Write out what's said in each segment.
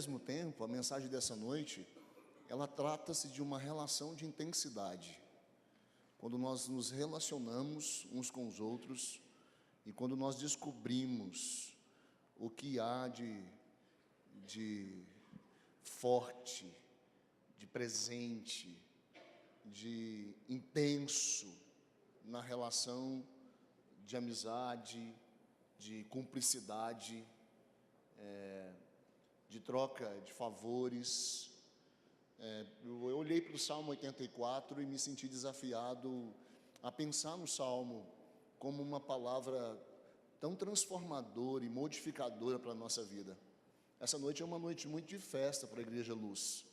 mesmo tempo, a mensagem dessa noite, ela trata-se de uma relação de intensidade. Quando nós nos relacionamos uns com os outros e quando nós descobrimos o que há de forte, de presente, de intenso na relação de amizade, de cumplicidade, de troca de favores. Eu olhei para o Salmo 84 e me senti desafiado a pensar no Salmo como uma palavra tão transformadora e modificadora para a nossa vida. Essa noite é uma noite muito de festa para a Igreja Luz,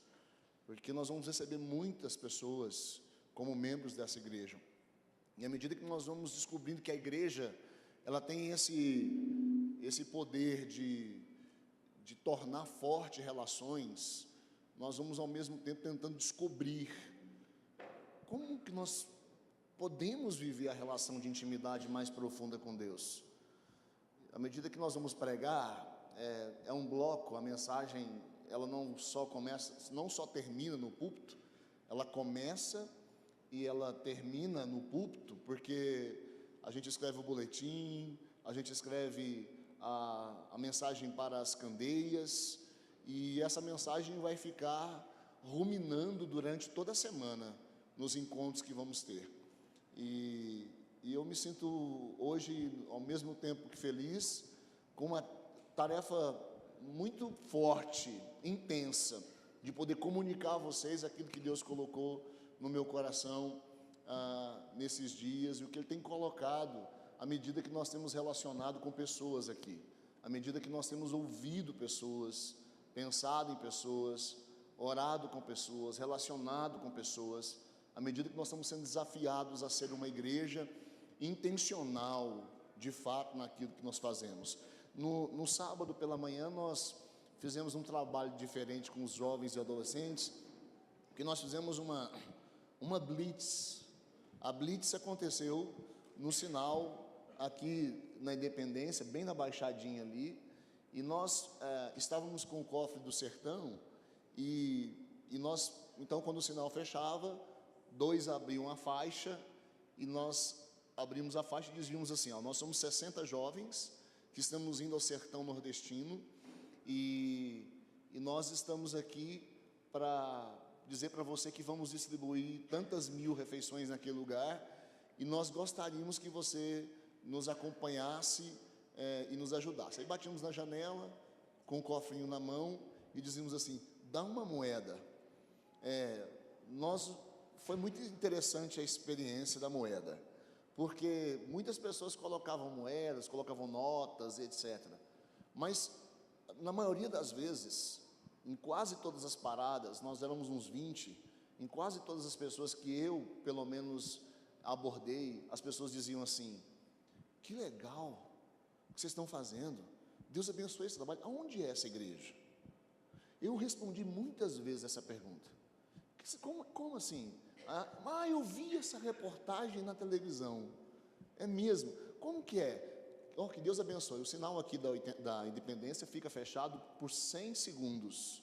porque nós vamos receber muitas pessoas como membros dessa igreja. E à medida que nós vamos descobrindo que a igreja, ela tem esse poder de tornar forte relações, nós vamos ao mesmo tempo tentando descobrir como que nós podemos viver a relação de intimidade mais profunda com Deus. À medida que nós vamos pregar, é um bloco, a mensagem, ela não só termina no púlpito, ela começa e ela termina no púlpito, porque a gente escreve o boletim, a gente escreve a mensagem para as candeias, e essa mensagem vai ficar ruminando durante toda a semana, nos encontros que vamos ter. E eu me sinto hoje, ao mesmo tempo que feliz, com uma tarefa muito forte, intensa, de poder comunicar a vocês aquilo que Deus colocou no meu coração nesses dias, e o que Ele tem colocado à medida que nós temos relacionado com pessoas aqui, à medida que nós temos ouvido pessoas, pensado em pessoas, orado com pessoas, relacionado com pessoas, à medida que nós estamos sendo desafiados a ser uma igreja intencional, de fato, naquilo que nós fazemos. No sábado pela manhã, nós fizemos um trabalho diferente com os jovens e adolescentes, que nós fizemos uma blitz. A blitz aconteceu no sinal aqui na Independência, bem na baixadinha ali, e nós estávamos com o cofre do sertão, e nós, então, quando o sinal fechava, 2 abriam a faixa, e nós abrimos a faixa e dizíamos assim, nós somos 60 jovens que estamos indo ao sertão nordestino, e nós estamos aqui para dizer para você que vamos distribuir tantas mil refeições naquele lugar, e nós gostaríamos que você nos acompanhasse e nos ajudasse. Aí batíamos na janela, com o cofrinho na mão, e dizíamos assim, dá uma moeda. Foi muito interessante a experiência da moeda, porque muitas pessoas colocavam moedas, colocavam notas, etc. Mas, na maioria das vezes, em quase todas as paradas, nós éramos uns 20, em quase todas as pessoas que eu, pelo menos, abordei, as pessoas diziam assim, que legal o que vocês estão fazendo, Deus abençoe esse trabalho, aonde é essa igreja? Eu respondi muitas vezes essa pergunta, como assim? Eu vi essa reportagem na televisão, é mesmo, como que é? Que Deus abençoe, o sinal aqui da Independência fica fechado por 100 segundos,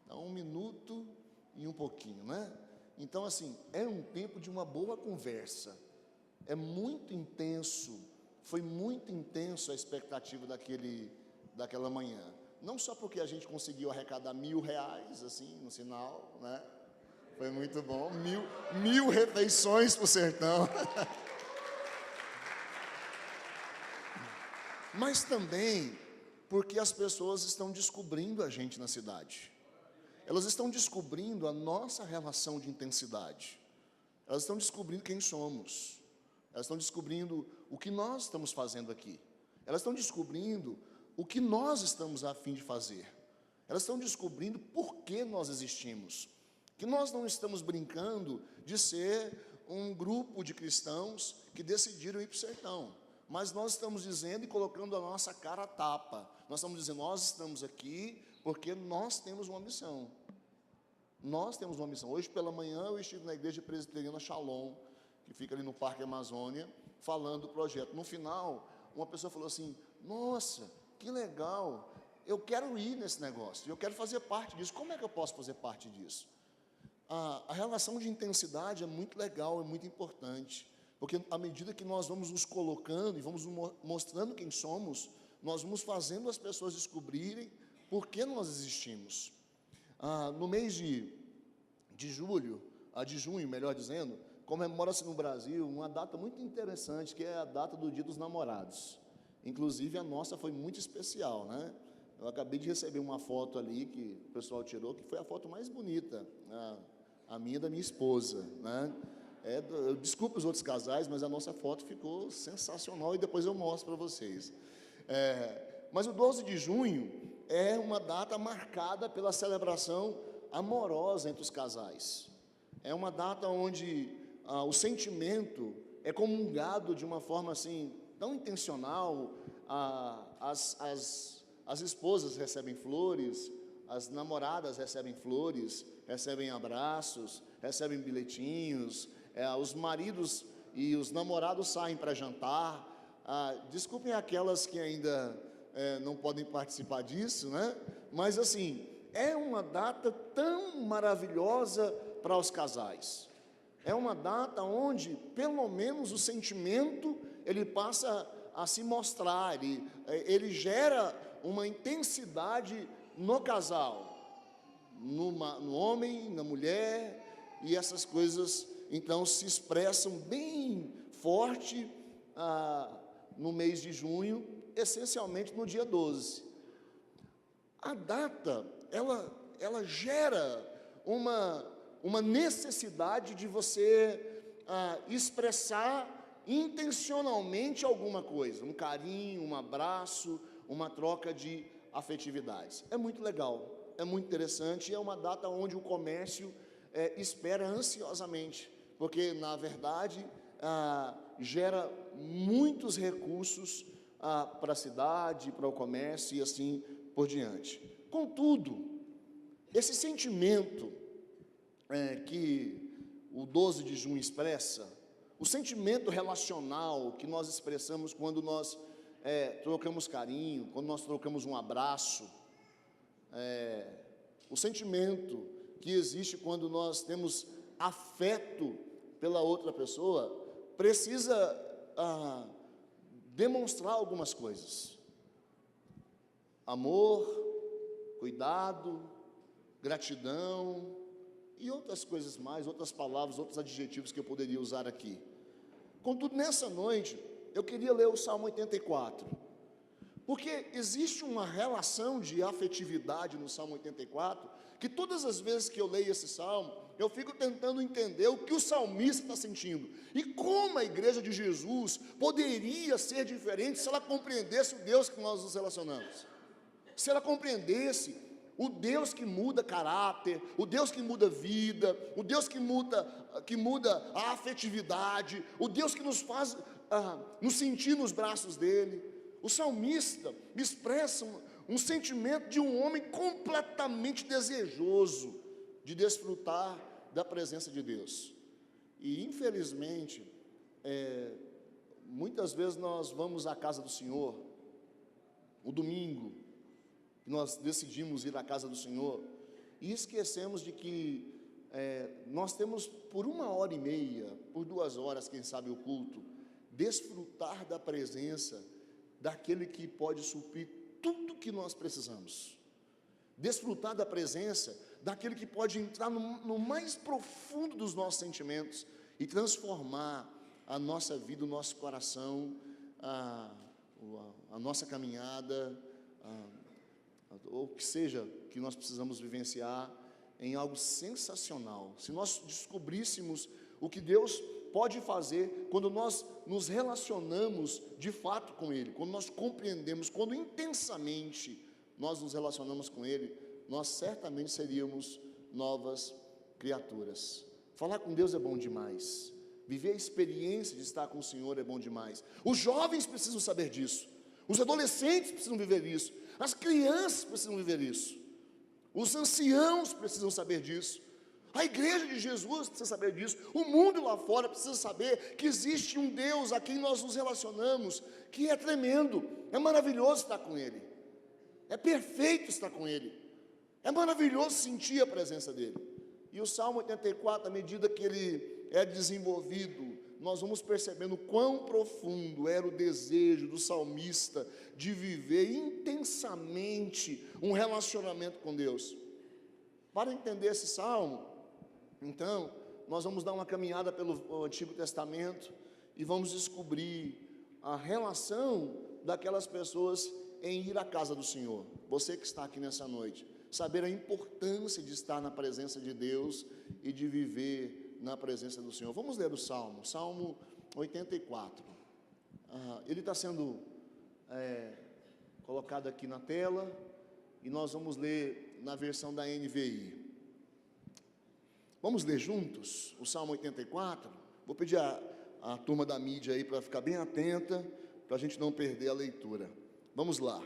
então 1 minuto e um pouquinho, né? Então assim, é um tempo de uma boa conversa, é muito intenso, foi muito intenso a expectativa daquela manhã, não só porque a gente conseguiu arrecadar R$1.000, assim, no sinal, né? Foi muito bom, mil refeições para o sertão, mas também porque as pessoas estão descobrindo a gente na cidade, elas estão descobrindo a nossa relação de intensidade, elas estão descobrindo quem somos, elas estão descobrindo o que nós estamos fazendo aqui, elas estão descobrindo o que nós estamos a fim de fazer, elas estão descobrindo por que nós existimos, que nós não estamos brincando de ser um grupo de cristãos que decidiram ir para o sertão, mas nós estamos dizendo e colocando a nossa cara a tapa, nós estamos dizendo, nós estamos aqui porque nós temos uma missão, hoje pela manhã eu estive na igreja presbiteriana Shalom, que fica ali no Parque Amazônia, falando do projeto, no final, uma pessoa falou assim, nossa, que legal, eu quero ir nesse negócio, eu quero fazer parte disso. Como é que eu posso fazer parte disso? A relação de intensidade é muito legal, é muito importante, porque à medida que nós vamos nos colocando e vamos mostrando quem somos, nós vamos fazendo as pessoas descobrirem por que nós existimos. No mês de junho, melhor dizendo, comemora-se no Brasil uma data muito interessante, que é a data do Dia dos Namorados. Inclusive a nossa foi muito especial, né? Eu acabei de receber uma foto ali que o pessoal tirou, que foi a foto mais bonita, a minha e da minha esposa, né? Desculpe os outros casais, mas a nossa foto ficou sensacional e depois eu mostro para vocês. Mas o 12 de junho é uma data marcada pela celebração amorosa entre os casais. É uma data onde o sentimento é comungado de uma forma assim tão intencional. As esposas recebem flores, as namoradas recebem flores, recebem abraços, recebem bilhetinhos, os maridos e os namorados saem para jantar. Desculpem aquelas que ainda não podem participar disso, né? Mas assim, é uma data tão maravilhosa para os casais. É uma data onde, pelo menos, o sentimento, ele passa a se mostrar, ele gera uma intensidade no casal, no homem, na mulher, e essas coisas, então, se expressam bem forte no mês de junho, essencialmente no dia 12. A data, ela gera uma necessidade de você expressar intencionalmente alguma coisa, um carinho, um abraço, uma troca de afetividades. É muito legal, é muito interessante, e é uma data onde o comércio espera ansiosamente, porque, na verdade, gera muitos recursos para a cidade, para o comércio e assim por diante. Contudo, esse sentimento que o 12 de junho expressa, o sentimento relacional que nós expressamos quando nós trocamos carinho, quando nós trocamos um abraço, o sentimento que existe quando nós temos afeto pela outra pessoa, precisa demonstrar algumas coisas: amor, cuidado, gratidão e outras coisas mais, outras palavras, outros adjetivos que eu poderia usar aqui. Contudo, nessa noite, eu queria ler o Salmo 84, porque existe uma relação de afetividade no Salmo 84, que todas as vezes que eu leio esse Salmo, eu fico tentando entender o que o salmista está sentindo, e como a igreja de Jesus poderia ser diferente se ela compreendesse o Deus que nós nos relacionamos, se ela compreendesse o Deus que muda caráter, o Deus que muda vida, o Deus que muda a afetividade, o Deus que nos faz nos sentir nos braços dele. O salmista expressa um sentimento de um homem completamente desejoso de desfrutar da presença de Deus. E infelizmente, muitas vezes nós vamos à casa do Senhor, o domingo, nós decidimos ir à casa do Senhor, e esquecemos de que nós temos por 1h30, por 2 horas, quem sabe o culto, desfrutar da presença daquele que pode suprir tudo que nós precisamos, desfrutar da presença daquele que pode entrar no mais profundo dos nossos sentimentos e transformar a nossa vida, o nosso coração, a nossa caminhada, ou que seja que nós precisamos vivenciar, em algo sensacional. Se nós descobríssemos o que Deus pode fazer quando nós nos relacionamos de fato com Ele, quando nós compreendemos, quando intensamente nós nos relacionamos com Ele, nós certamente seríamos novas criaturas. Falar com Deus é bom demais, viver a experiência de estar com o Senhor é bom demais. Os jovens precisam saber disso, os adolescentes precisam viver isso, as crianças precisam viver isso, os anciãos precisam saber disso, a igreja de Jesus precisa saber disso, o mundo lá fora precisa saber que existe um Deus a quem nós nos relacionamos, que é tremendo, é maravilhoso estar com Ele. É perfeito estar com Ele. É maravilhoso sentir a presença dEle. E o Salmo 84, à medida que ele é desenvolvido, nós vamos percebendo quão profundo era o desejo do salmista de viver intensamente um relacionamento com Deus. Para entender esse salmo, então, nós vamos dar uma caminhada pelo Antigo Testamento e vamos descobrir a relação daquelas pessoas em ir à casa do Senhor. Você que está aqui nessa noite, saber a importância de estar na presença de Deus e de viver na presença do Senhor. Vamos ler o Salmo, Salmo 84. Ele está sendo colocado aqui na tela e nós vamos ler na versão da NVI. Vamos ler juntos o Salmo 84? Vou pedir a turma da mídia aí para ficar bem atenta, para a gente não perder a leitura. Vamos lá.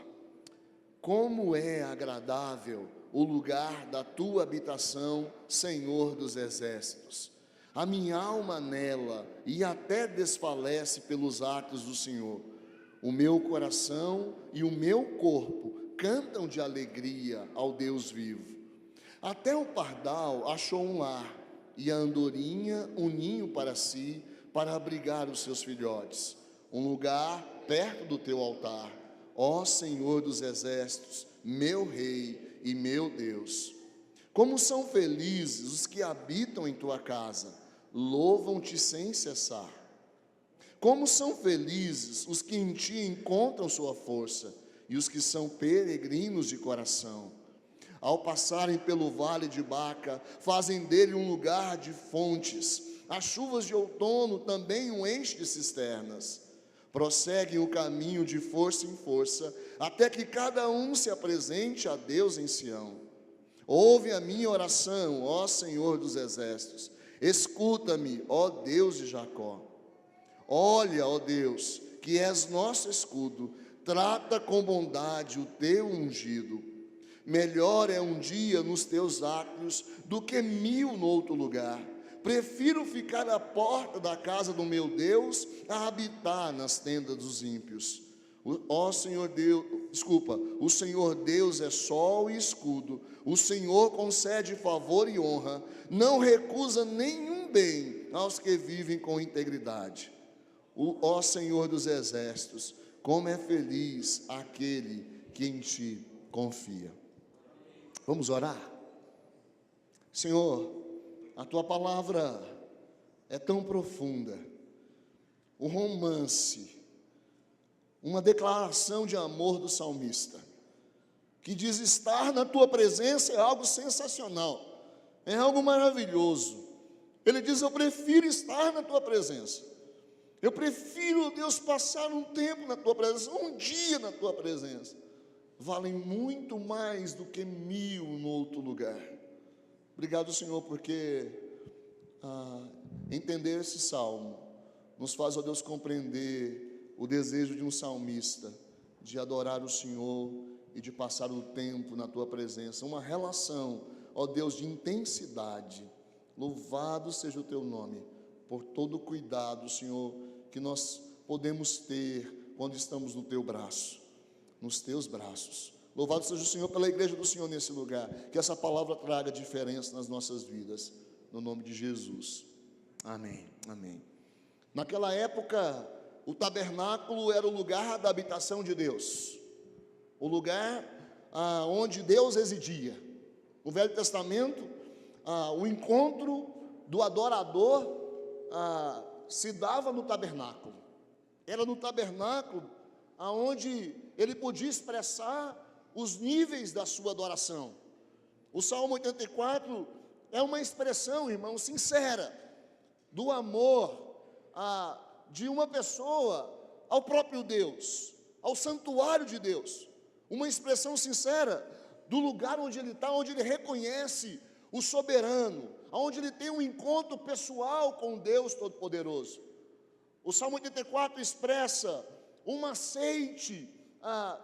Como é agradável o lugar da tua habitação, Senhor dos exércitos. A minha alma nela e até desfalece pelos atos do Senhor. O meu coração e o meu corpo cantam de alegria ao Deus vivo. Até o pardal achou um lar, e a andorinha um ninho para si, para abrigar os seus filhotes. Um lugar perto do teu altar, ó Senhor dos exércitos, meu Rei e meu Deus. Como são felizes os que habitam em tua casa, louvam-te sem cessar. Como são felizes os que em ti encontram sua força, e os que são peregrinos de coração. Ao passarem pelo vale de Baca, fazem dele um lugar de fontes. As chuvas de outono também o enchem de cisternas. Prosseguem o caminho de força em força, até que cada um se apresente a Deus em Sião. Ouve a minha oração, ó Senhor dos exércitos. Escuta-me, ó Deus de Jacó. Olha, ó Deus, que és nosso escudo. Trata com bondade o teu ungido. Melhor é um dia nos teus átrios do que 1000 no outro lugar. Prefiro ficar à porta da casa do meu Deus a habitar nas tendas dos ímpios. O Senhor Deus é sol e escudo. O Senhor concede favor e honra. Não recusa nenhum bem aos que vivem com integridade. Ó Senhor dos exércitos, como é feliz aquele que em ti confia. Vamos orar? Senhor, a tua palavra é tão profunda, um romance, uma declaração de amor do salmista, que diz: estar na tua presença é algo sensacional, é algo maravilhoso. Ele diz: eu prefiro estar na tua presença, eu prefiro, Deus, passar um tempo na tua presença, um dia na tua presença, valem muito mais do que 1000 no outro lugar. Obrigado, Senhor, porque entender esse salmo nos faz, ó Deus, compreender o desejo de um salmista de adorar o Senhor e de passar o tempo na tua presença, uma relação, ó Deus, de intensidade. Louvado seja o teu nome por todo o cuidado, Senhor, que nós podemos ter quando estamos no teu braço, nos teus braços. Louvado seja o Senhor pela igreja do Senhor nesse lugar, que essa palavra traga diferença nas nossas vidas, no nome de Jesus, amém, amém. Naquela época, o tabernáculo era o lugar da habitação de Deus, o lugar onde Deus residia. No Velho Testamento, o encontro do adorador se dava no tabernáculo. Era no tabernáculo aonde ele podia expressar os níveis da sua adoração. O Salmo 84 é uma expressão, irmão, sincera, do amor de uma pessoa ao próprio Deus, ao santuário de Deus. Uma expressão sincera do lugar onde ele está, onde ele reconhece o soberano, onde ele tem um encontro pessoal com Deus Todo-Poderoso. O Salmo 84 expressa um aceite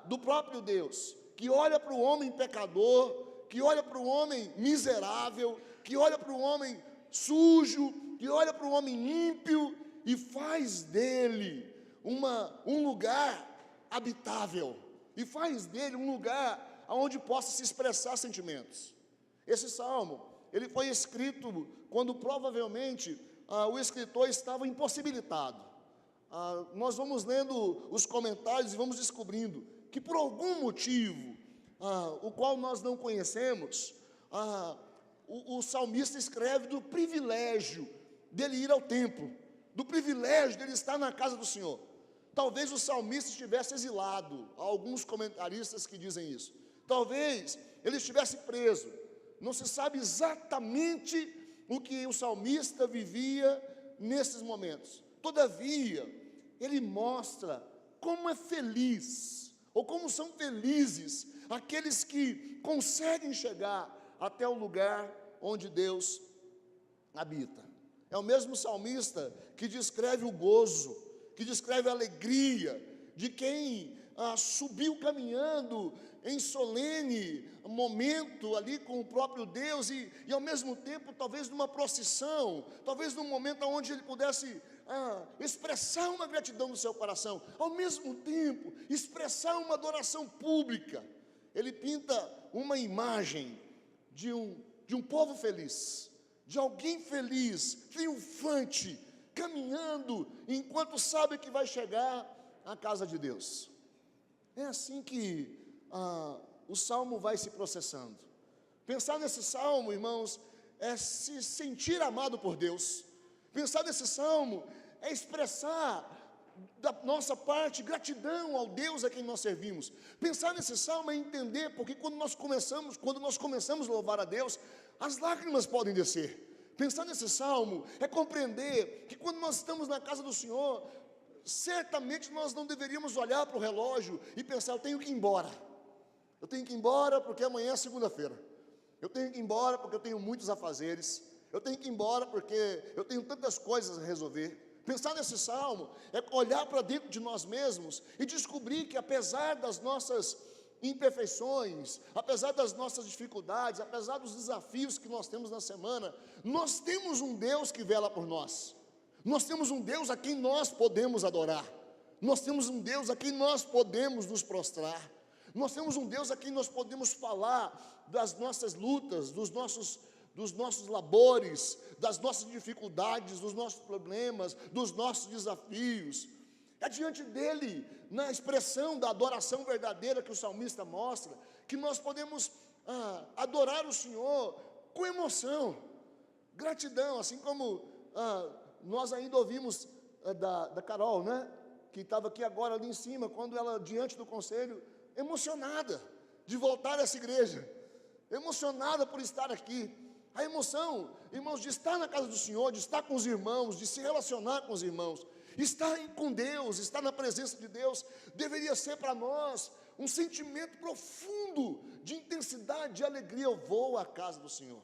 do próprio Deus, que olha para o homem pecador, que olha para o homem miserável, que olha para o homem sujo, que olha para o homem ímpio e faz dele um lugar habitável, e faz dele um lugar onde possa se expressar sentimentos. Esse salmo, ele foi escrito quando provavelmente o escritor estava impossibilitado. Nós vamos lendo os comentários e vamos descobrindo que por algum motivo, o qual nós não conhecemos, o salmista escreve do privilégio dele ir ao templo, do privilégio dele estar na casa do Senhor. Talvez o salmista estivesse exilado, há alguns comentaristas que dizem isso. Talvez ele estivesse preso, não se sabe exatamente o que o salmista vivia nesses momentos. Todavia, ele mostra como é feliz, ou como são felizes aqueles que conseguem chegar até o lugar onde Deus habita. É o mesmo salmista que descreve o gozo, que descreve a alegria de quem subiu caminhando em solene momento ali com o próprio Deus e ao mesmo tempo talvez numa procissão, talvez num momento onde ele pudesse expressar uma gratidão no seu coração, ao mesmo tempo expressar uma adoração pública. Ele pinta uma imagem de um povo feliz, de alguém feliz, triunfante, caminhando enquanto sabe que vai chegar à casa de Deus. É assim que o salmo vai se processando. Pensar nesse salmo, irmãos, é se sentir amado por Deus. Pensar nesse salmo é expressar da nossa parte gratidão ao Deus a quem nós servimos. Pensar nesse salmo é entender porque quando nós começamos a louvar a Deus, as lágrimas podem descer. Pensar nesse salmo é compreender que quando nós estamos na casa do Senhor, certamente nós não deveríamos olhar para o relógio e pensar: eu tenho que ir embora. Eu tenho que ir embora porque amanhã é segunda-feira. Eu tenho que ir embora porque eu tenho muitos afazeres. Eu tenho que ir embora porque eu tenho tantas coisas a resolver. Pensar nesse salmo é olhar para dentro de nós mesmos e descobrir que apesar das nossas imperfeições, apesar das nossas dificuldades, apesar dos desafios que nós temos na semana, nós temos um Deus que vela por nós. Nós temos um Deus a quem nós podemos adorar. Nós temos um Deus a quem nós podemos nos prostrar. Nós temos um Deus a quem nós podemos falar das nossas lutas, dos nossos labores, das nossas dificuldades, dos nossos problemas, dos nossos desafios. É diante dele, na expressão da adoração verdadeira que o salmista mostra, que nós podemos adorar o Senhor com emoção, gratidão, assim como nós ainda ouvimos da Carol, né, que estava aqui agora ali em cima, quando ela diante do conselho, emocionada de voltar a essa igreja, emocionada por estar aqui. A emoção, irmãos, de estar na casa do Senhor, de estar com os irmãos, de se relacionar com os irmãos, estar com Deus, estar na presença de Deus, deveria ser para nós um sentimento profundo de intensidade, de alegria. Eu vou à casa do Senhor.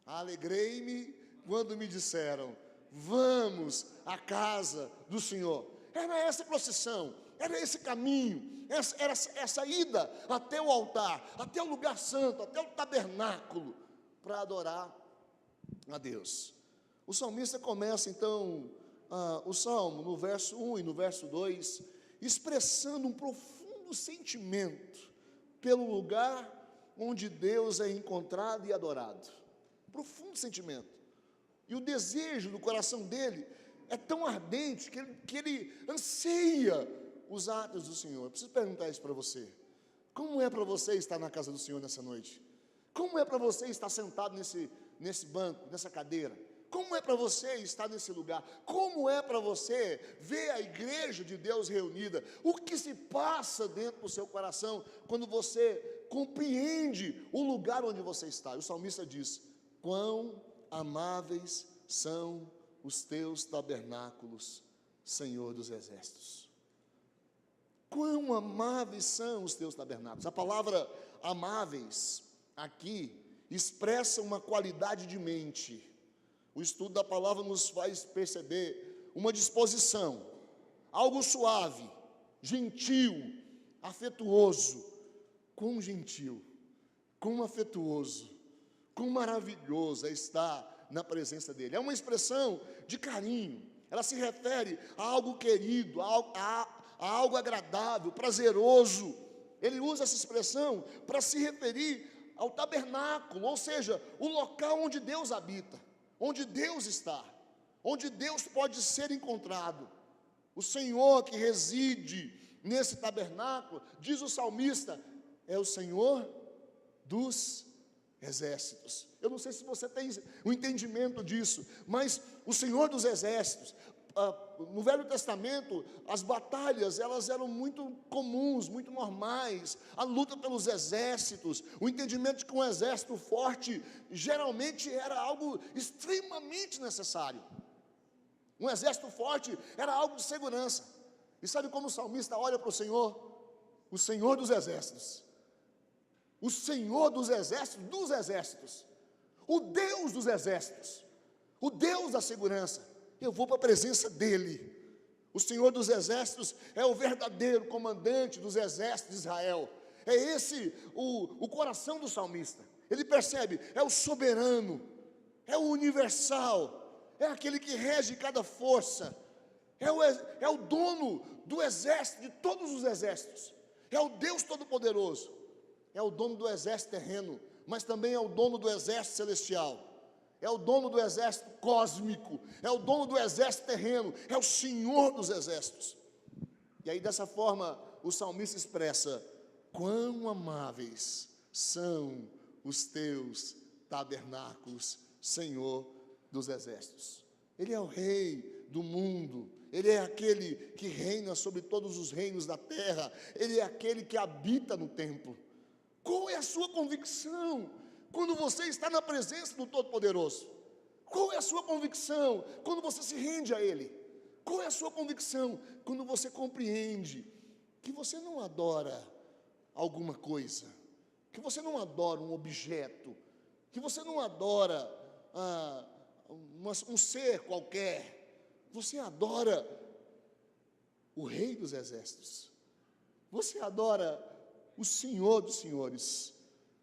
Alegrei-me quando me disseram: vamos à casa do Senhor. Era essa procissão, era esse caminho, era essa ida até o altar, até o lugar santo, até o tabernáculo, para adorar a Deus. O salmista começa então o salmo no verso 1 e no verso 2, expressando um profundo sentimento pelo lugar onde Deus é encontrado e adorado. Um profundo sentimento. E o desejo do coração dele é tão ardente que ele anseia os atos do Senhor. Eu preciso perguntar isso para você. Como é para você estar na casa do Senhor nessa noite? Como é para você estar sentado nesse banco, nessa cadeira? Como é para você estar nesse lugar? Como é para você ver a igreja de Deus reunida? O que se passa dentro do seu coração quando você compreende o lugar onde você está? O salmista diz: quão amáveis são os teus tabernáculos, Senhor dos exércitos. Quão amáveis são os teus tabernáculos. A palavra amáveis aqui expressa uma qualidade de mente. O estudo da palavra nos faz perceber uma disposição, algo suave, gentil, afetuoso. Quão gentil, quão afetuoso, quão maravilhoso é estar na presença dele. É uma expressão de carinho, ela se refere a algo querido, a algo agradável, prazeroso. ele usa essa expressão para se referir ao tabernáculo, ou seja, o local onde Deus habita, onde Deus está, onde Deus pode ser encontrado. O Senhor que reside nesse tabernáculo, diz o salmista, é o Senhor dos exércitos. Eu não sei se você tem o entendimento disso, mas o Senhor dos exércitos, no Velho Testamento, as batalhas, elas eram muito comuns, muito normais, a luta pelos exércitos, o entendimento de que um exército forte, geralmente era algo extremamente necessário. Um exército forte era algo de segurança. E sabe como o salmista olha para o Senhor? O Senhor dos exércitos. O Senhor dos exércitos, o Deus dos exércitos, o Deus da segurança. Eu vou para a presença dEle. O Senhor dos exércitos é o verdadeiro comandante dos exércitos de Israel. É esse o coração do salmista. Ele percebe, é o soberano, é o universal, é aquele que rege cada força, é o dono do exército, de todos os exércitos, é o Deus Todo-Poderoso. É o dono do exército terreno, mas também é o dono do exército celestial, é o dono do exército cósmico, é o dono do exército terreno, é o Senhor dos exércitos. E aí dessa forma o salmista expressa, quão amáveis são os teus tabernáculos, Senhor dos exércitos. Ele é o rei do mundo, ele é aquele que reina sobre todos os reinos da terra, ele é aquele que habita no templo. Qual é a sua convicção quando você está na presença do Todo-Poderoso? Qual é a sua convicção quando você se rende a Ele? Qual é a sua convicção quando você compreende que você não adora alguma coisa, que você não adora um objeto, que você não adora um ser qualquer, você adora o Rei dos Exércitos, você adora o Senhor dos senhores,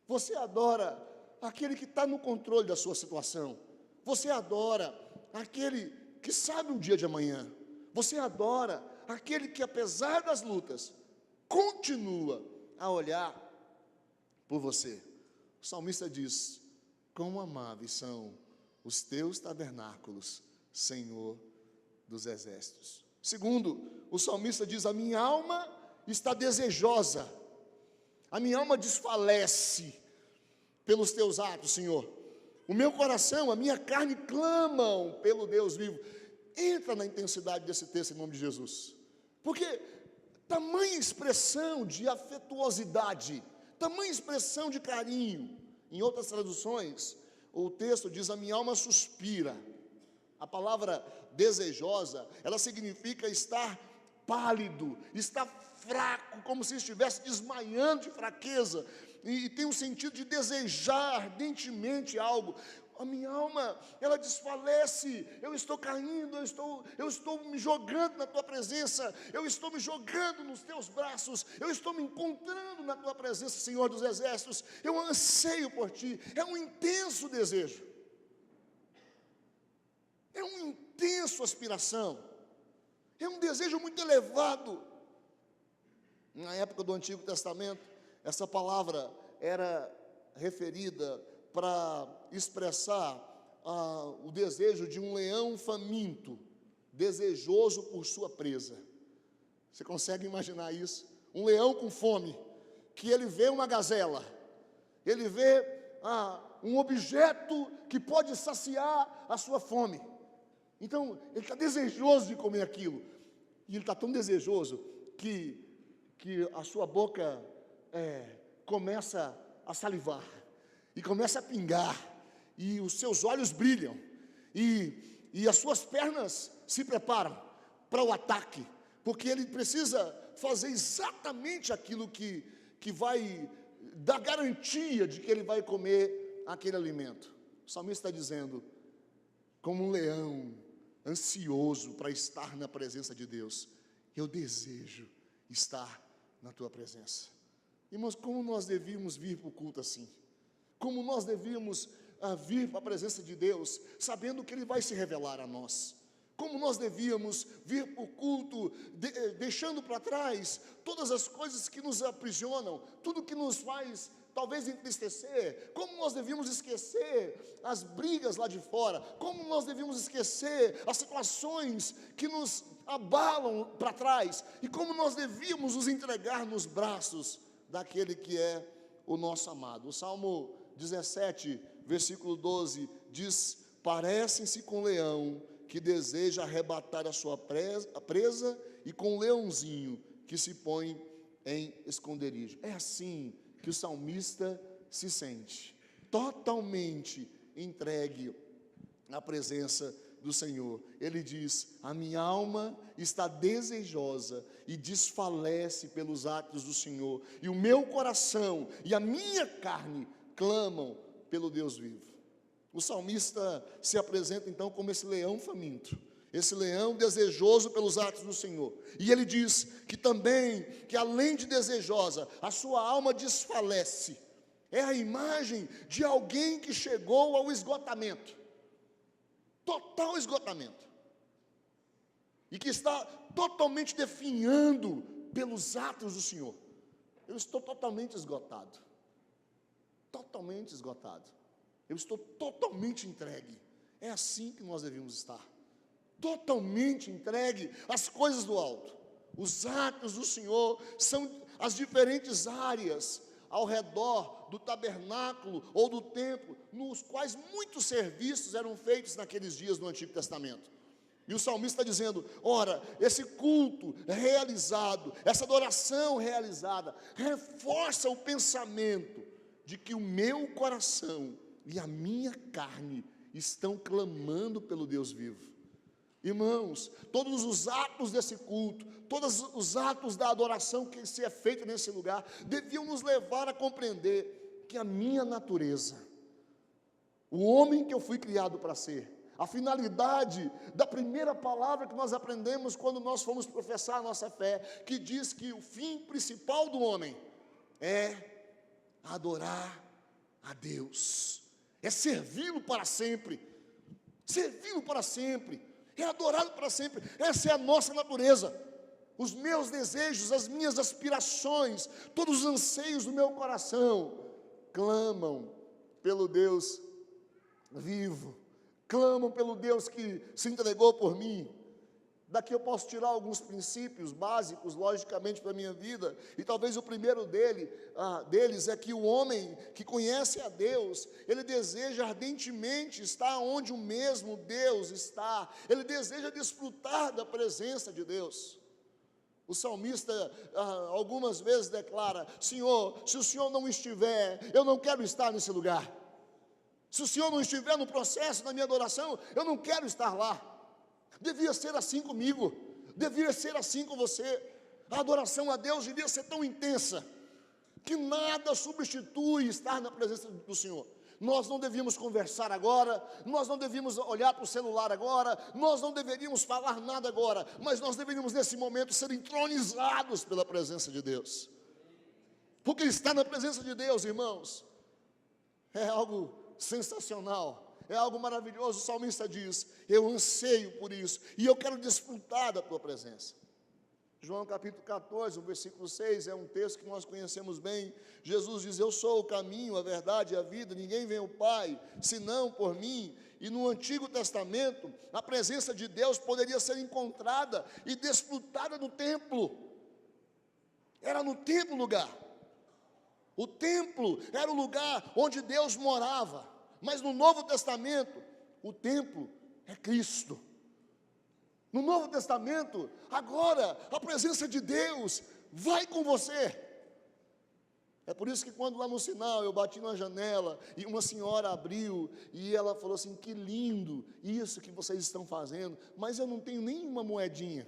você adora aquele que está no controle da sua situação, você adora aquele que sabe o dia de amanhã, você adora aquele que, apesar das lutas, continua a olhar por você. O salmista diz, quão amáveis são os teus tabernáculos, Senhor dos exércitos. Segundo, o salmista diz, a minha alma está desejosa, a minha alma desfalece pelos teus atos, Senhor. O meu coração, a minha carne clamam pelo Deus vivo. Entra na intensidade desse texto em nome de Jesus. Porque tamanha expressão de afetuosidade, tamanha expressão de carinho. Em outras traduções, o texto diz, a minha alma suspira. A palavra desejosa, ela significa estar pálido, estar fraco, como se estivesse desmaiando de fraqueza, e tem um sentido de desejar ardentemente algo. A minha alma, ela desfalece, eu estou caindo, eu estou me jogando na tua presença, eu estou me jogando nos teus braços, eu estou me encontrando na tua presença, Senhor dos exércitos, eu anseio por ti, é um intenso desejo, é uma intensa aspiração, é um desejo muito elevado. Na época do Antigo Testamento, essa palavra era referida para expressar o desejo de um leão faminto, desejoso por sua presa. Você consegue imaginar isso? Um leão com fome, que ele vê uma gazela, ele vê um objeto que pode saciar a sua fome. Então, ele está desejoso de comer aquilo. E ele está tão desejoso que a sua boca começa a salivar, e começa a pingar, e os seus olhos brilham, e as suas pernas se preparam para o ataque, porque ele precisa fazer exatamente aquilo que vai dar garantia de que ele vai comer aquele alimento. O salmista está dizendo, como um leão ansioso para estar na presença de Deus, eu desejo estar na tua presença. Irmãos, como nós devíamos vir para o culto assim? Como nós devíamos vir para a presença de Deus, sabendo que Ele vai se revelar a nós? como nós devíamos vir para o culto, deixando para trás todas as coisas que nos aprisionam, tudo que nos faz talvez entristecer, como nós devíamos esquecer as brigas lá de fora, como nós devíamos esquecer as situações que nos abalam para trás, e como nós devíamos nos entregar nos braços daquele que é o nosso amado. O Salmo 17, versículo 12, diz: parecem-se com o leão que deseja arrebatar a sua presa, e com o leãozinho que se põe em esconderijo. É assim que o salmista se sente, totalmente entregue à presença do Senhor. Ele diz: a minha alma está desejosa e desfalece pelos atos do Senhor, e o meu coração e a minha carne clamam pelo Deus vivo. O salmista se apresenta então como esse leão faminto, esse leão desejoso pelos atos do Senhor. E ele diz que também, que além de desejosa, a sua alma desfalece. É a imagem de alguém que chegou ao esgotamento, total esgotamento, e que está totalmente definhando pelos atos do Senhor. Eu estou totalmente esgotado, totalmente esgotado. Eu estou totalmente entregue. É assim que nós devemos estar, totalmente entregue às coisas do alto. Os atos do Senhor são as diferentes áreas ao redor do tabernáculo ou do templo, nos quais muitos serviços eram feitos naqueles dias do Antigo Testamento. E o salmista está dizendo: ora, esse culto realizado, essa adoração realizada, reforça o pensamento de que o meu coração e a minha carne estão clamando pelo Deus vivo. Irmãos, todos os atos desse culto, todos os atos da adoração que se é feita nesse lugar, deviam nos levar a compreender que a minha natureza, o homem que eu fui criado para ser, a finalidade da primeira palavra que nós aprendemos quando nós fomos professar a nossa fé, que diz que o fim principal do homem é adorar a Deus, é servi-lo para sempre, é adorado para sempre. Essa é a nossa natureza. Os meus desejos, as minhas aspirações, todos os anseios do meu coração clamam pelo Deus vivo, clamam pelo Deus que se entregou por mim. Daqui eu posso tirar alguns princípios básicos, logicamente, para a minha vida, e talvez o primeiro deles é que o homem que conhece a Deus, ele deseja ardentemente estar onde o mesmo Deus está, ele deseja desfrutar da presença de Deus. O salmista algumas vezes declara: Senhor, se o Senhor não estiver, eu não quero estar nesse lugar. Se o Senhor não estiver no processo da minha adoração, eu não quero estar lá. Devia ser assim comigo, devia ser assim com você. A adoração a Deus devia ser tão intensa, que nada substitui estar na presença do Senhor. Nós não devíamos conversar agora, nós não devíamos olhar para o celular agora, nós não deveríamos falar nada agora, mas nós deveríamos nesse momento ser entronizados pela presença de Deus. Porque estar na presença de Deus, irmãos, é algo sensacional. É algo maravilhoso. O salmista diz: eu anseio por isso, e eu quero desfrutar da tua presença. João capítulo 14, o versículo 6, é um texto que nós conhecemos bem. Jesus diz: eu sou o caminho, a verdade e a vida, ninguém vem ao Pai, senão por mim. E no Antigo Testamento, a presença de Deus poderia ser encontrada e desfrutada no templo. Era no templo o lugar. O templo era o lugar onde Deus morava. Mas no Novo Testamento, o templo é Cristo. No Novo Testamento, agora, a presença de Deus vai com você. É por isso que quando lá no sinal eu bati na janela e uma senhora abriu e ela falou assim: que lindo isso que vocês estão fazendo, mas eu não tenho nenhuma moedinha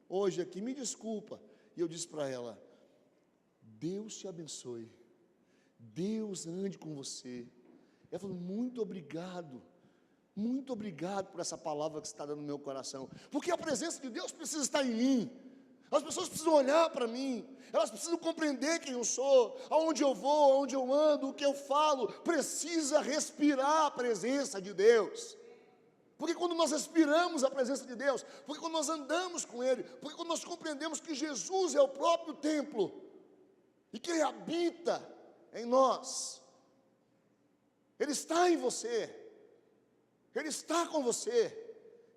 hoje aqui, me desculpa. E eu disse para ela: Deus te abençoe, Deus ande com você. Ela falou: muito obrigado por essa palavra que você está dando no meu coração, porque a presença de Deus precisa estar em mim. As pessoas precisam olhar para mim, elas precisam compreender quem eu sou, aonde eu vou, aonde eu ando, o que eu falo, precisa respirar a presença de Deus. Porque quando nós respiramos a presença de Deus, porque quando nós andamos com Ele, porque quando nós compreendemos que Jesus é o próprio templo, e que Ele habita em nós, Ele está em você, Ele está com você,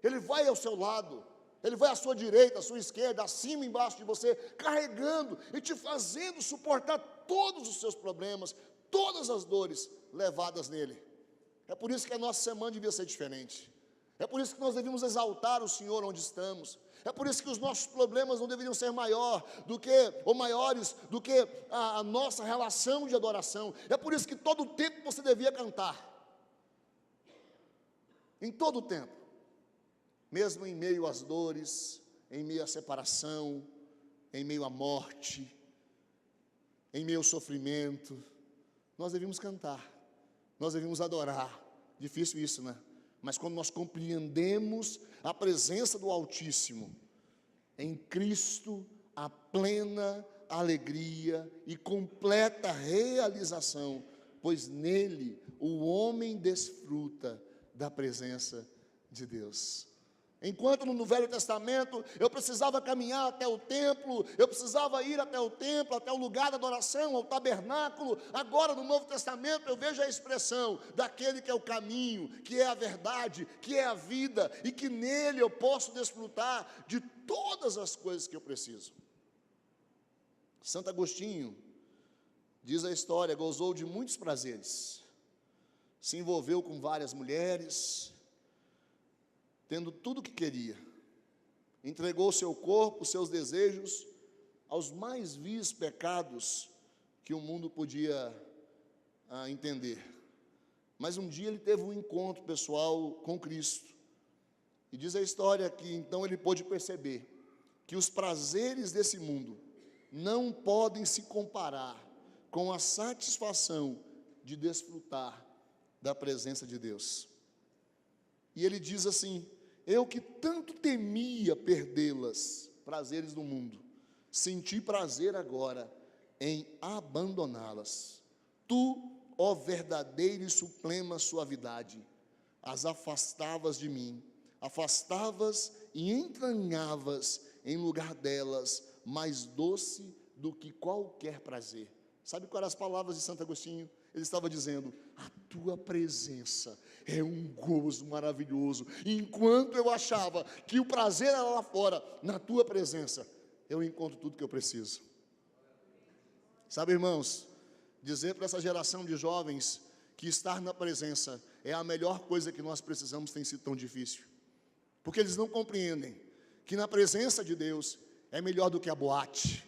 Ele vai ao seu lado, Ele vai à sua direita, à sua esquerda, acima e embaixo de você, carregando e te fazendo suportar todos os seus problemas, todas as dores levadas nele. É por isso que a nossa semana devia ser diferente. É por isso que nós devíamos exaltar o Senhor onde estamos. É por isso que os nossos problemas não deveriam ser maiores do que a nossa relação de adoração. É por isso que todo o tempo você devia cantar. Em todo o tempo. Mesmo em meio às dores, em meio à separação, em meio à morte, em meio ao sofrimento, nós devíamos cantar, nós devíamos adorar. Difícil isso, né? Mas quando nós compreendemos a presença do Altíssimo, em Cristo, a plena alegria e completa realização, pois nele o homem desfruta da presença de Deus. Enquanto no Velho Testamento eu precisava caminhar até o templo, eu precisava ir até o templo, até o lugar da adoração, ao tabernáculo, agora no Novo Testamento eu vejo a expressão daquele que é o caminho, que é a verdade, que é a vida, e que nele eu posso desfrutar de todas as coisas que eu preciso. Santo Agostinho, diz a história, gozou de muitos prazeres, se envolveu com várias mulheres, tendo tudo o que queria, entregou seu corpo, seus desejos, aos mais vis pecados que o mundo podia entender. Mas um dia ele teve um encontro pessoal com Cristo, e diz a história que então ele pôde perceber que os prazeres desse mundo não podem se comparar com a satisfação de desfrutar da presença de Deus. E ele diz assim: eu que tanto temia perdê-las, prazeres do mundo, senti prazer agora em abandoná-las. Tu, ó verdadeira e suprema suavidade, as afastavas de mim, afastavas e entranhavas em lugar delas, mais doce do que qualquer prazer. Sabe quais eram as palavras de Santo Agostinho? Ele estava dizendo: a tua presença é um gozo maravilhoso. E enquanto eu achava que o prazer era lá fora, na tua presença eu encontro tudo que eu preciso. Sabe, irmãos, dizer para essa geração de jovens que estar na presença é a melhor coisa que nós precisamos tem sido tão difícil, porque eles não compreendem que na presença de Deus é melhor do que a boate.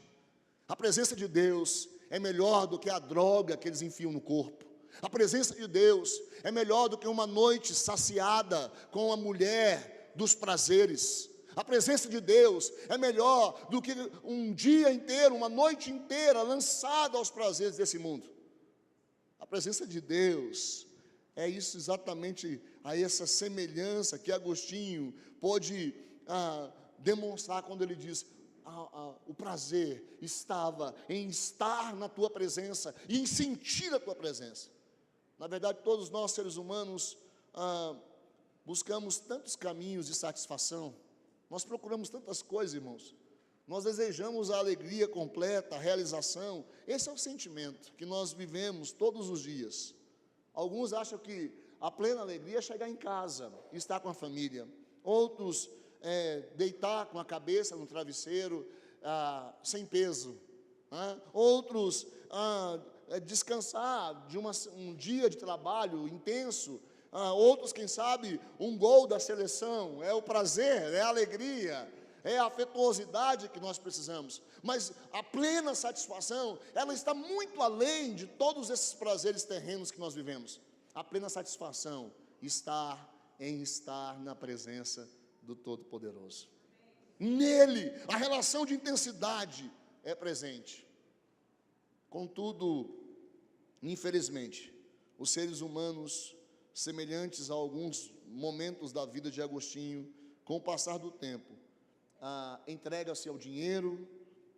A presença de Deus é melhor do que a droga que eles enfiam no corpo. A presença de Deus é melhor do que uma noite saciada com a mulher dos prazeres. A presença de Deus é melhor do que um dia inteiro, uma noite inteira lançada aos prazeres desse mundo. A presença de Deus é isso exatamente, a essa semelhança que Agostinho pode demonstrar quando ele diz: o prazer estava em estar na tua presença e em sentir a tua presença. Na verdade, todos nós seres humanos buscamos tantos caminhos de satisfação, nós procuramos tantas coisas, irmãos, nós desejamos a alegria completa, a realização. Esse é o sentimento que nós vivemos todos os dias. Alguns acham que a plena alegria é chegar em casa e estar com a família. Outros deitar com a cabeça no travesseiro, sem peso. Outros descansar de um dia de trabalho intenso. Outros, quem sabe, um gol da seleção. É o prazer, é a alegria, é a afetuosidade que nós precisamos. Mas a plena satisfação, ela está muito além de todos esses prazeres terrenos que nós vivemos. A plena satisfação está em estar na presença do Todo-Poderoso. Nele, a relação de intensidade é presente. Contudo, infelizmente, os seres humanos, semelhantes a alguns momentos da vida de Agostinho, com o passar do tempo, entregam-se ao dinheiro,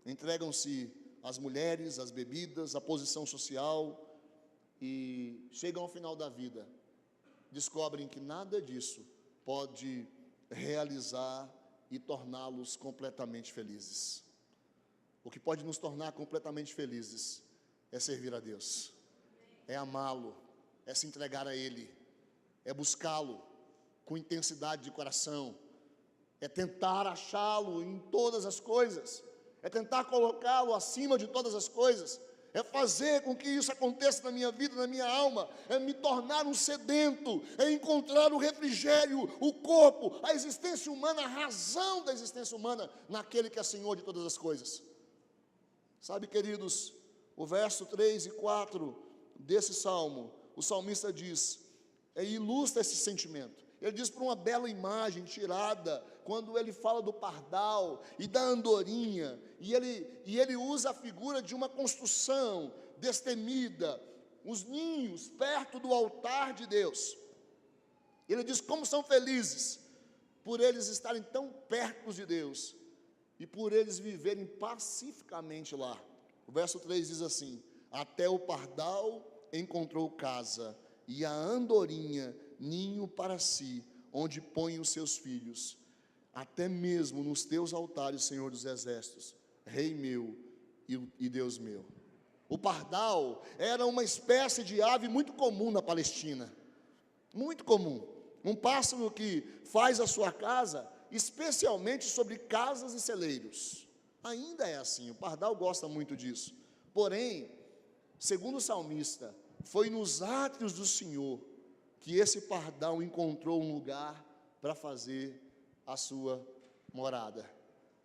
entregam-se às mulheres, às bebidas, à posição social, e chegam ao final da vida, descobrem que nada disso pode realizar e torná-los completamente felizes. O que pode nos tornar completamente felizes é servir a Deus, é amá-lo, é se entregar a Ele, é buscá-lo com intensidade de coração, é tentar achá-lo em todas as coisas, é tentar colocá-lo acima de todas as coisas, é fazer com que isso aconteça na minha vida, na minha alma, é me tornar um sedento, é encontrar o refrigério, o corpo, a existência humana, a razão da existência humana naquele que é Senhor de todas as coisas. Sabe, queridos, o verso 3 e 4 desse salmo, o salmista diz, ilustra esse sentimento. Ele diz por uma bela imagem tirada, quando ele fala do pardal e da andorinha, e ele usa a figura de uma construção destemida, os ninhos perto do altar de Deus. Ele diz como são felizes, por eles estarem tão perto de Deus, e por eles viverem pacificamente lá. O verso 3 diz assim, até o pardal encontrou casa, e a andorinha ninho para si, onde põe os seus filhos, até mesmo nos teus altares, Senhor dos exércitos, Rei meu e Deus meu. O pardal era uma espécie de ave muito comum na Palestina, muito comum, um pássaro que faz a sua casa, especialmente sobre casas e celeiros. Ainda é assim, o pardal gosta muito disso. Porém, segundo o salmista, foi nos átrios do Senhor que esse pardal encontrou um lugar para fazer a sua morada.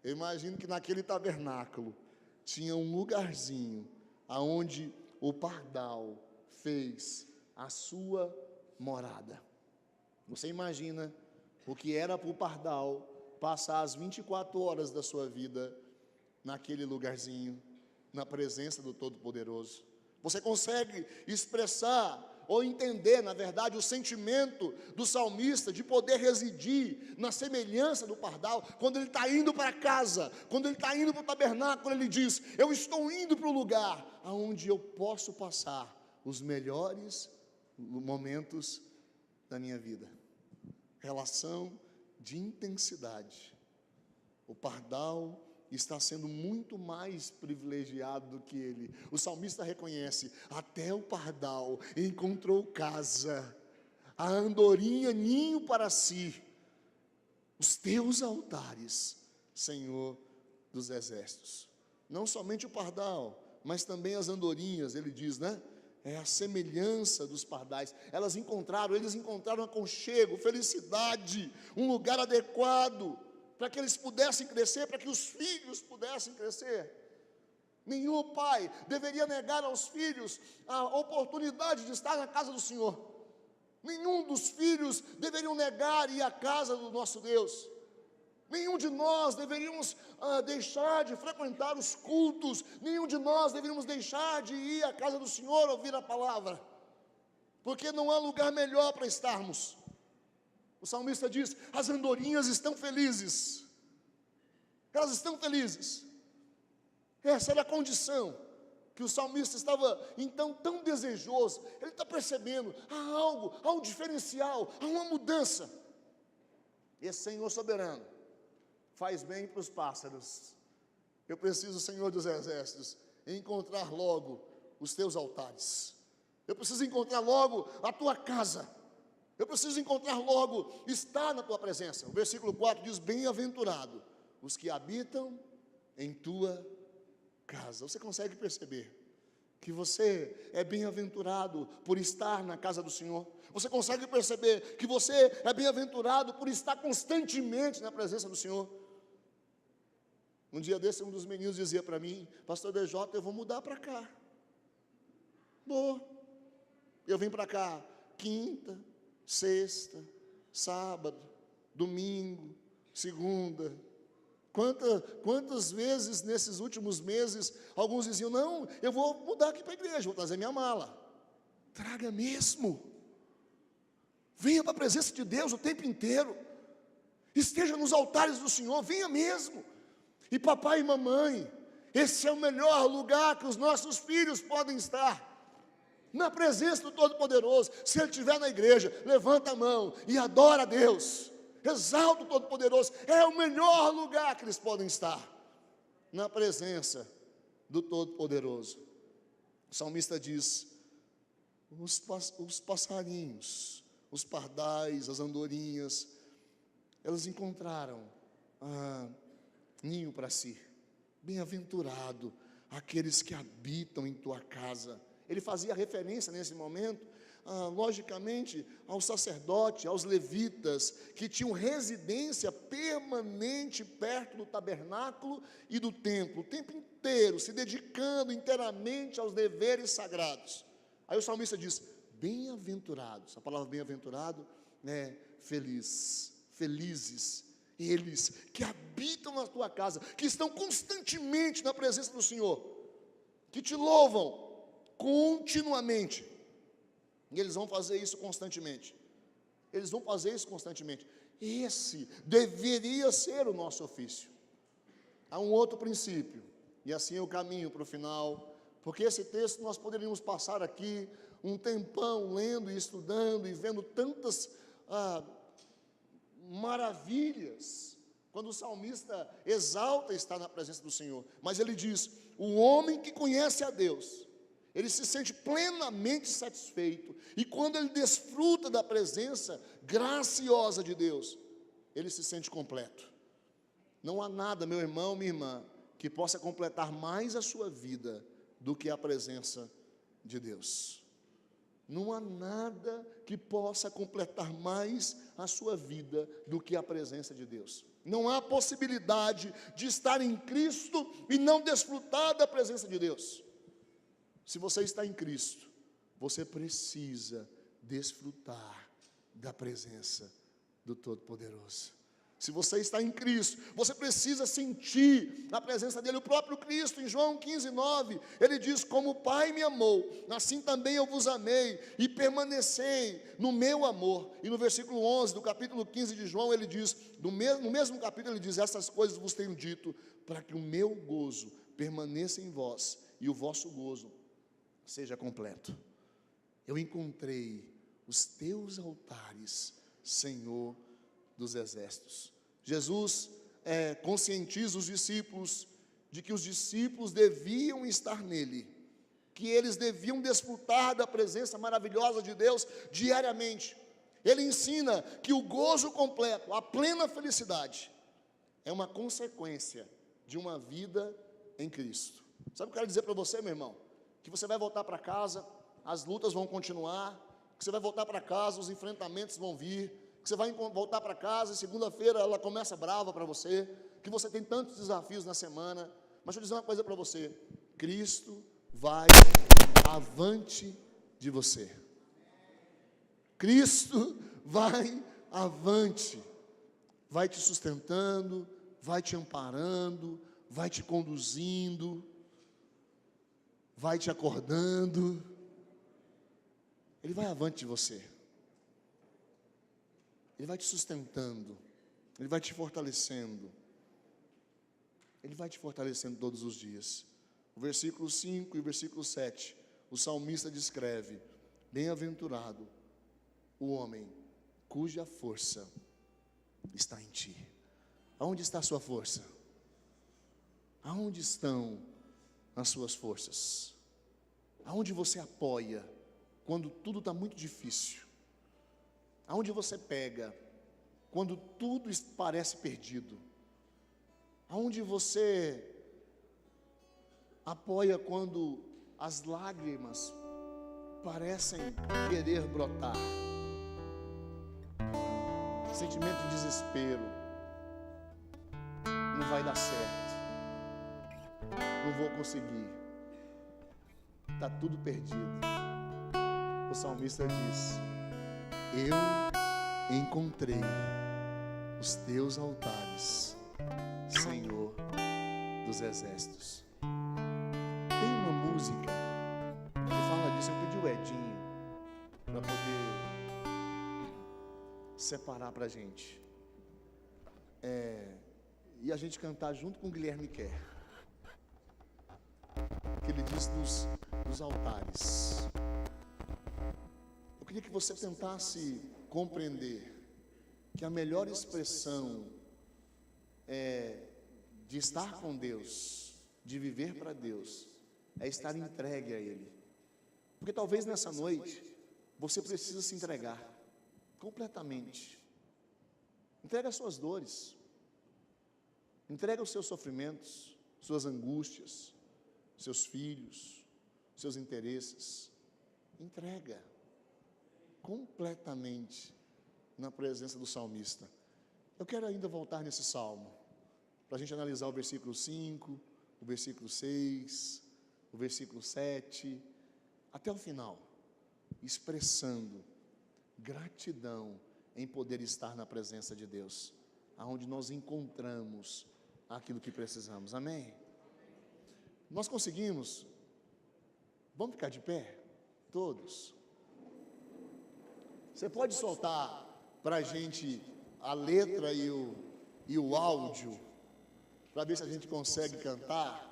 Eu imagino que naquele tabernáculo tinha um lugarzinho aonde o pardal fez a sua morada. Você imagina o que era para o pardal passar as 24 horas da sua vida naquele lugarzinho, na presença do Todo-Poderoso? Você consegue expressar ou entender, na verdade, o sentimento do salmista de poder residir na semelhança do pardal, quando ele está indo para casa, quando ele está indo para o tabernáculo, ele diz, eu estou indo para o lugar onde eu posso passar os melhores momentos da minha vida. Relação de intensidade. O pardal está sendo muito mais privilegiado do que ele. O salmista reconhece, até o pardal encontrou casa, a andorinha ninho para si, os teus altares, Senhor dos exércitos. Não somente o pardal, mas também as andorinhas, ele diz, né? É a semelhança dos pardais. Eles encontraram aconchego, felicidade, um lugar adequado, para que eles pudessem crescer, para que os filhos pudessem crescer. Nenhum pai deveria negar aos filhos a oportunidade de estar na casa do Senhor. Nenhum dos filhos deveriam negar ir à casa do nosso Deus. Nenhum de nós deveríamos deixar de frequentar os cultos. Nenhum de nós deveríamos deixar de ir à casa do Senhor ouvir a palavra. Porque não há lugar melhor para estarmos. O salmista diz, as andorinhas estão felizes. Elas estão felizes. Essa era a condição que o salmista estava então tão desejoso. Ele está percebendo, há um diferencial, há uma mudança. Esse Senhor soberano faz bem para os pássaros. Eu preciso, Senhor dos exércitos, encontrar logo os teus altares. Eu preciso encontrar logo a tua casa. Eu preciso encontrar logo, estar na tua presença. O versículo 4 diz, bem-aventurado os que habitam em tua casa. Você consegue perceber que você é bem-aventurado por estar na casa do Senhor? Você consegue perceber que você é bem-aventurado por estar constantemente na presença do Senhor? Um dia desse, um dos meninos dizia para mim, pastor DJ, eu vou mudar para cá. Eu vim para cá quinta, sexta, sábado, domingo, segunda. Quantas vezes nesses últimos meses, alguns diziam, não, eu vou mudar aqui para a igreja, vou trazer minha mala. Traga mesmo. Venha para a presença de Deus o tempo inteiro. Esteja nos altares do Senhor, venha mesmo. E papai e mamãe, esse é o melhor lugar que os nossos filhos podem estar. Na presença do Todo-Poderoso. Se ele estiver na igreja, levanta a mão e adora a Deus. exalta o Todo-Poderoso. É o melhor lugar que eles podem estar, na presença do Todo-Poderoso. O salmista diz: os passarinhos, os pardais, as andorinhas, elas encontraram ninho para si. Bem-aventurado aqueles que habitam em tua casa. Ele fazia referência nesse momento, logicamente, aos sacerdotes, aos levitas, que tinham residência permanente perto do tabernáculo e do templo, o tempo inteiro, se dedicando inteiramente aos deveres sagrados. Aí o salmista diz: bem-aventurados. A palavra bem-aventurado é feliz, felizes eles que habitam na tua casa, que estão constantemente na presença do Senhor, que te louvam continuamente. E eles vão fazer isso constantemente. Eles vão fazer isso constantemente. Esse deveria ser o nosso ofício. Há um outro princípio, e assim eu caminho para o final, porque esse texto nós poderíamos passar aqui um tempão lendo e estudando e vendo tantas maravilhas, quando o salmista exalta estar na presença do Senhor. Mas ele diz: o homem que conhece a Deus, ele se sente plenamente satisfeito, e quando ele desfruta da presença graciosa de Deus, ele se sente completo. Não há nada, meu irmão, minha irmã, que possa completar mais a sua vida do que a presença de Deus. Não há nada que possa completar mais a sua vida do que a presença de Deus. Não há possibilidade de estar em Cristo e não desfrutar da presença de Deus. Se você está em Cristo, você precisa desfrutar da presença do Todo-Poderoso. Se você está em Cristo, você precisa sentir a presença dele. O próprio Cristo, em João 15:9, ele diz: como o Pai me amou, assim também eu vos amei, e permanecei no meu amor. E no versículo 11 do capítulo 15 de João, ele diz, no mesmo capítulo, ele diz: essas coisas vos tenho dito, para que o meu gozo permaneça em vós, e o vosso gozo seja completo. Eu encontrei os teus altares, Senhor dos exércitos. Jesus conscientiza os discípulos de que os discípulos deviam estar nele, que eles deviam desfrutar da presença maravilhosa de Deus diariamente. Ele ensina que o gozo completo, a plena felicidade, é uma consequência de uma vida em Cristo. Sabe o que eu quero dizer para você, meu irmão? Que você vai voltar para casa, as lutas vão continuar, que você vai voltar para casa, os enfrentamentos vão vir, que você vai voltar para casa e segunda-feira ela começa brava para você, que você tem tantos desafios na semana. Mas deixa eu dizer uma coisa para você: Cristo vai avante de você. Cristo vai avante, vai te sustentando, vai te amparando, vai te conduzindo, vai te acordando. Ele vai avante de você. Ele vai te sustentando, ele vai te fortalecendo, ele vai te fortalecendo todos os dias. O versículo 5 e o versículo 7, o salmista descreve: bem-aventurado o homem cuja força está em ti. Aonde está a sua força? Aonde estão as suas forças? Aonde você apoia quando tudo está muito difícil? Aonde você pega quando tudo parece perdido? Aonde você apoia quando as lágrimas parecem querer brotar? Sentimento de desespero. Não vai dar certo. Não vou conseguir. Está tudo perdido. O salmista diz: eu encontrei os teus altares, Senhor dos exércitos. Tem uma música que fala disso. Eu pedi o Edinho para poder separar para a gente. E a gente cantar junto com o Guilherme Kerr. Que ele diz dos altares. Eu queria que você tentasse compreender que a melhor expressão de estar com Deus, de viver para Deus, é estar entregue a Ele. Porque talvez nessa noite você precisa se entregar completamente. Entrega as suas dores, entrega os seus sofrimentos, suas angústias, seus filhos, seus interesses. Entrega completamente na presença do salmista. Eu quero ainda voltar nesse salmo, para a gente analisar o versículo 5, o versículo 6, o versículo 7, até o final, expressando gratidão em poder estar na presença de Deus, aonde nós encontramos aquilo que precisamos. Amém? Nós conseguimos? Vamos ficar de pé? Todos. Você pode soltar para a gente a letra e o áudio, para ver se a gente consegue cantar?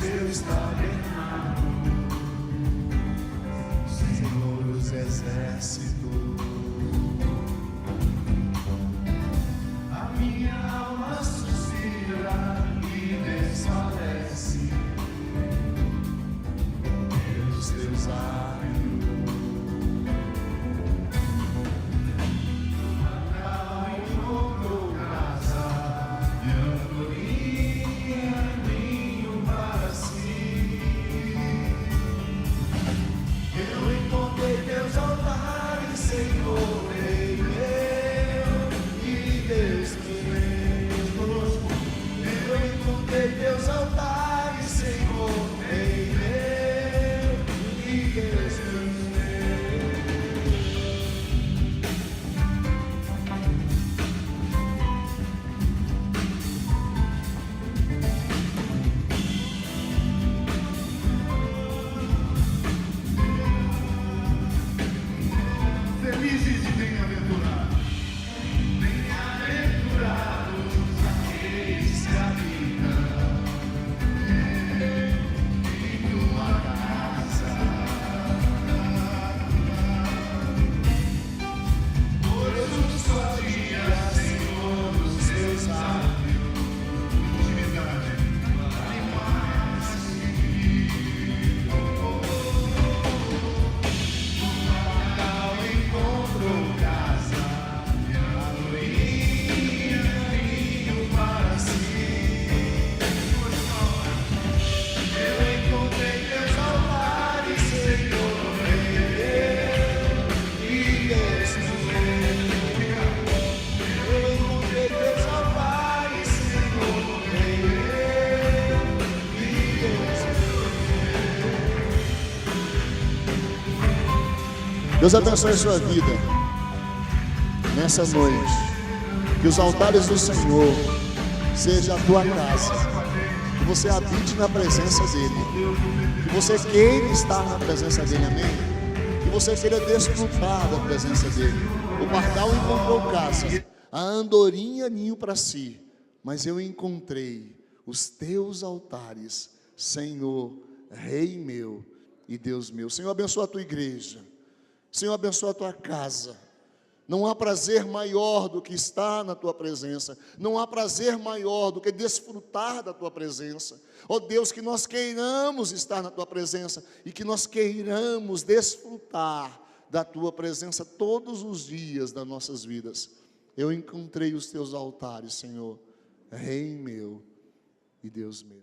Deus tabernáculo, Senhor dos exércitos, a minha alma suspira e desfalece pelos teus lábios. Natal encontrou casa e andorinha, ninho para si. Eu encontrei teus altares, Senhor, Rei meu e Deus meu. Eu encontrei teus altares, Senhor, Rei meu e Deus meu. Felizes e bem-aventurados, bem-aventurados aqueles que habitam em tua casa. Todos os teus dias, Senhor, dos teus lábios, intimidade, animais encontrou casa, andorinha, ninho para si. Eu encontrei teus altares, Senhor, Rei meu e Deus meu. Eu encontrei teus altares, Senhor, Rei meu e Deus meu. Deus abençoe a sua vida nessa noite. Que os altares do Senhor sejam a tua casa, que você habite na presença dEle, que você queira estar na presença dEle, amém? Que você queira desfrutar da presença dEle. O pardal encontrou casa, a andorinha ninho para si, mas eu encontrei os teus altares, Senhor, Rei meu e Deus meu. Senhor, abençoa a tua igreja. Senhor, abençoa a tua casa. Não há prazer maior do que estar na tua presença. Não há prazer maior do que desfrutar da tua presença. Ó Deus, que nós queiramos estar na tua presença e que nós queiramos desfrutar da tua presença todos os dias das nossas vidas. Eu encontrei os teus altares, Senhor, Rei meu e Deus meu.